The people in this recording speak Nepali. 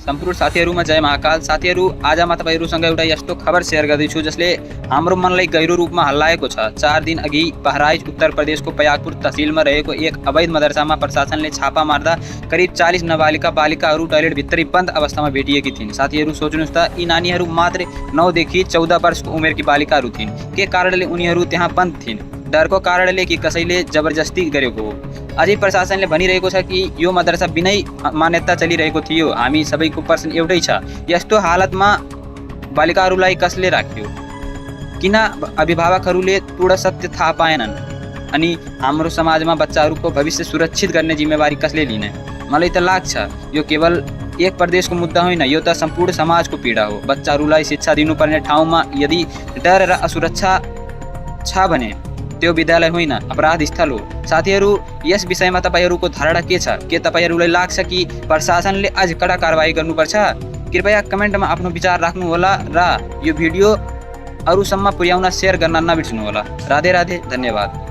संपूर्ण साथीहरूमा जय महाकाल। साथीहरू आज म तपाईहरुसँग एउटा यस्तो खबर शेयर गर्दैछु जसले हाम्रो मनलाई गहिरो रूपमा हल्लाएको छ। 4 दिन अघि बहराइच उत्तर प्रदेशको पयागपुर तहसिलमा रहेको एक अवैध मदरसामा प्रशासनले छापा मार्दा करिब 40 नाबालिका बालिकाहरू टोयलेट भित्रै बन्द अवस्थामा भेटिएकी थिइन्। साथीहरू सोच्नुस् त यी नानीहरू मात्र 9 देखि 14 वर्षको उमेरकी बालिकाहरू थिइन्। के कारणले उनीहरू त्यहाँ बन्द थिइन्? डरको कारणले कि कसैले जबरजस्ती गरेको हो? अझै प्रशासनले भनिरहेको छ कि यो मदरसा बिनै मान्यता चलिरहेको थियो। हामी सबैको प्रश्न एउटै छ, यस्तो हालतमा बालिकाहरूलाई कसले राख्यो? किन अभिभावकहरूले पूर्ण सत्य थाहा पाएनन्? अनि हाम्रो समाजमा बच्चाहरूको भविष्य सुरक्षित गर्ने जिम्मेवारी कसले लिने? मलाई त लाग्छ यो केवल एक प्रदेशको मुद्दा होइन, यो त सम्पूर्ण समाजको पीडा हो। बच्चाहरूलाई शिक्षा दिनुपर्ने ठाउँमा यदि डर र असुरक्षा छ भने त्यो विद्यालय होइन, अपराध स्थल हो। साथीहरू, यस विषयमा तपाईहरुको धारणा के छ? के तपाईहरुलाई लाग्छ कि प्रशासनले अझ कडा कारबाही गर्नुपर्छ? कृपया कमेन्टमा आफ्नो विचार राख्नुहोला र यो भिडियो अरूसम्म पुर्याउन शेयर गर्न नबिर्सनुहोला। राधे राधे, धन्यवाद।